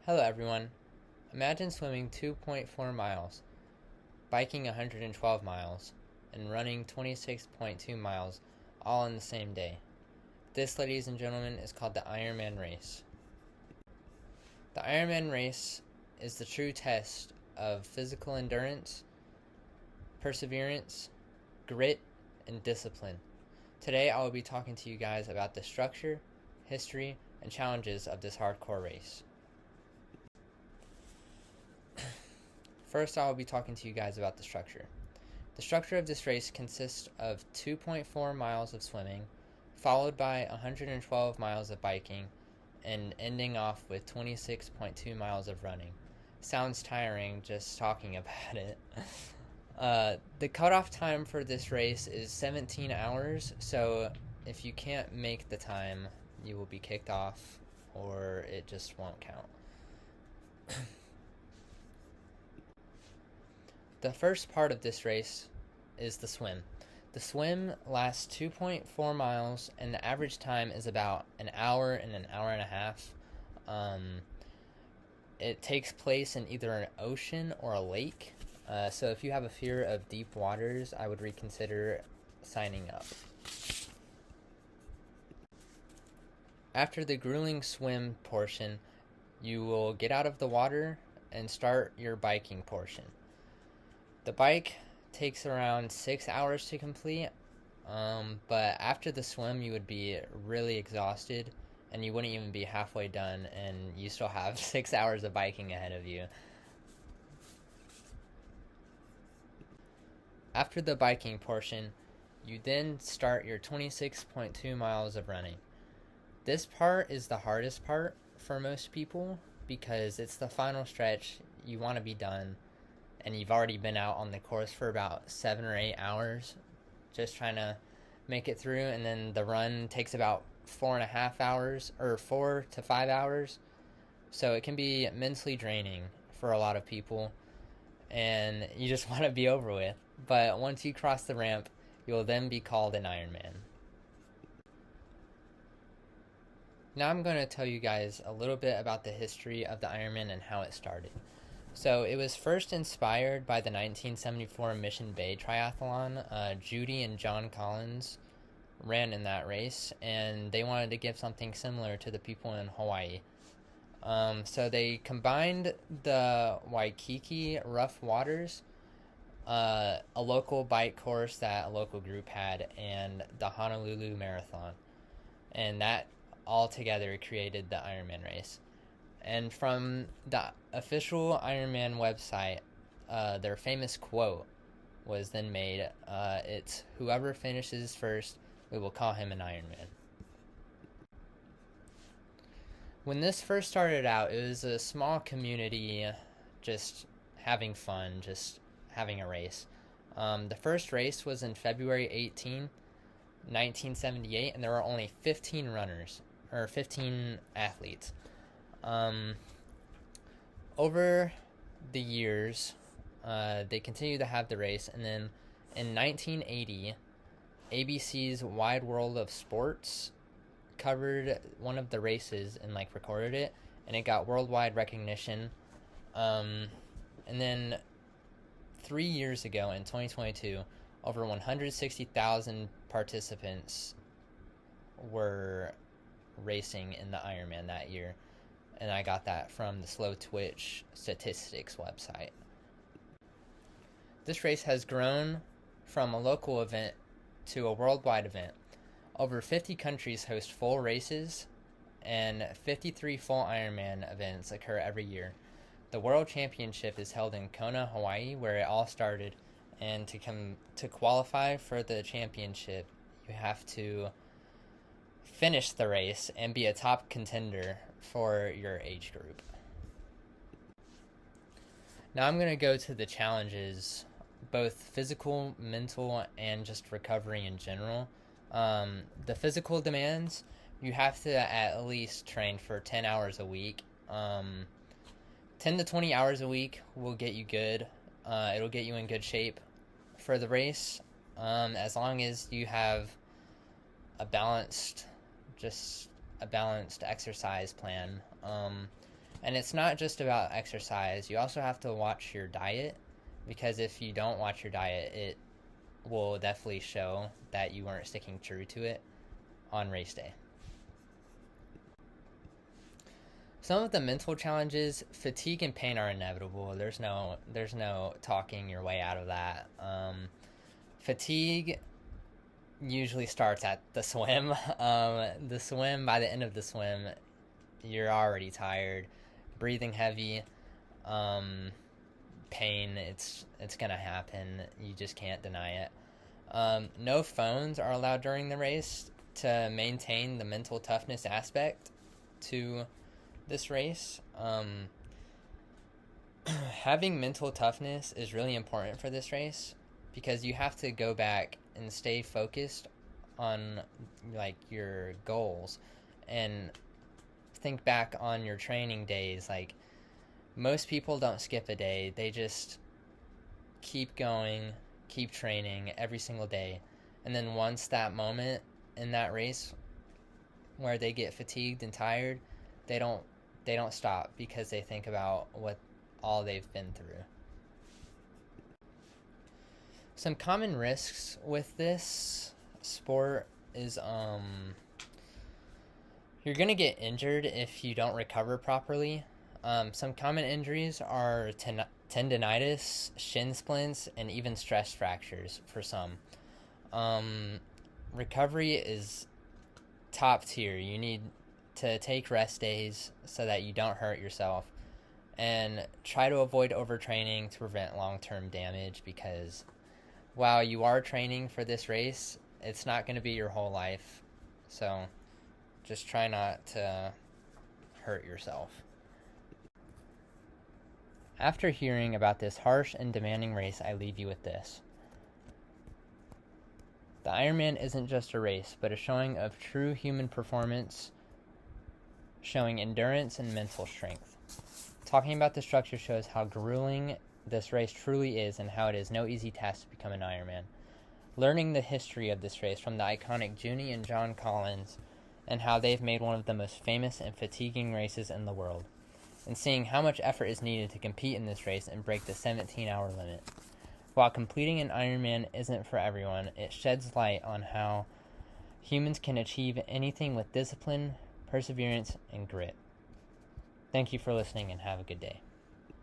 Hello everyone. Imagine swimming 2.4 miles, biking 112 miles, and running 26.2 miles all in the same day. This, ladies and gentlemen, is called the Ironman race. The Ironman race is the true test of physical endurance, perseverance, grit, and discipline. Today I will be talking to you guys about the structure, history, and challenges of this hardcore race. First, I will be talking to you guys about the structure. The structure of this race consists of 2.4 miles of swimming, followed by 112 miles of biking, and ending off with 26.2 miles of running. Sounds tiring just talking about it. The cutoff time for this race is 17 hours, so if you can't make the time, you will be kicked off or it just won't count. The first part of this race is the swim. The swim lasts 2.4 miles, and the average time is about an hour and a half. It takes place in either an ocean or a lake. So if you have a fear of deep waters, I would reconsider signing up. After the grueling swim portion, you will get out of the water and start your biking portion. The bike takes around 6 hours to complete, but after the swim you would be really exhausted and you wouldn't even be halfway done and you still have 6 hours of biking ahead of you. After the biking portion, you then start your 26.2 miles of running. This part is the hardest part for most people because it's the final stretch. You want to be done, and you've already been out on the course for about 7 or 8 hours just trying to make it through, and then the run takes about 4.5 hours or 4 to 5 hours, so it can be mentally draining for a lot of people and you just want to be over with. But once you cross the ramp, you will then be called an Ironman. Now I'm going to tell you guys a little bit about the history of the Ironman and how it started. So it was first inspired by the 1974 Mission Bay Triathlon. Judy and John Collins ran in that race, and they wanted to give something similar to the people in Hawaii. So they combined the Waikiki Rough Waters, a local bike course that a local group had, and the Honolulu Marathon. And that all together created the Ironman race. And from the official Ironman website, their famous quote was then made. It's, "Whoever finishes first, we will call him an Ironman." When this first started out, it was a small community just having fun, just having a race. The first race was in February 18, 1978, and there were only 15 runners, or 15 athletes. Over the years, they continued to have the race, and then in 1980, ABC's Wide World of Sports covered one of the races and recorded it, and it got worldwide recognition. And then 3 years ago, in 2022, over 160,000 participants were racing in the Ironman that year, and I got that from the Slow Twitch statistics website. This race has grown from a local event to a worldwide event. Over 50 countries host full races, and 53 full Ironman events occur every year. The World Championship is held in Kona, Hawaii, where it all started, and to qualify for the championship, you have to finish the race and be a top contender for your age group. Now I'm going to go to the challenges, both physical, mental, and just recovery in general. The physical demands, you have to at least train for 10 hours a week. 10 to 20 hours a week will get you good. It'll get you in good shape for the race, as long as you have a balanced exercise plan. And it's not just about exercise. You also have to watch your diet, because if you don't watch your diet, it will definitely show that you weren't sticking true to it on race day. Some of the mental challenges, fatigue and pain are inevitable. There's no talking your way out of that. Fatigue usually starts at the swim. The swim, by the end of the swim, you're already tired, breathing heavy, pain. It's gonna happen. You just can't deny it. No phones are allowed during the race to maintain the mental toughness aspect to this race. Having mental toughness is really important for this race, because you have to go back and stay focused on like your goals and think back on your training days. Like, most people don't skip a day. They just keep going, keep training every single day. And then once that moment in that race where they get fatigued and tired, they don't stop, because they think about what all they've been through. Some common risks with this sport is you're gonna get injured if you don't recover properly. Some common injuries are tendonitis, shin splints, and even stress fractures for some. Recovery is top tier. You need to take rest days so that you don't hurt yourself, and try to avoid overtraining to prevent long-term damage, because while you are training for this race, it's not going to be your whole life. So just try not to hurt yourself. After hearing about this harsh and demanding race, I leave you with this. The Ironman isn't just a race, but a showing of true human performance, showing endurance and mental strength. Talking about the structure shows how grueling this race truly is, and how it is no easy task to become an Ironman. Learning the history of this race from the iconic Junie and John Collins, and how they've made one of the most famous and fatiguing races in the world, and seeing how much effort is needed to compete in this race and break the 17-hour limit. While completing an Ironman isn't for everyone, it sheds light on how humans can achieve anything with discipline, perseverance, and grit. Thank you for listening, and have a good day.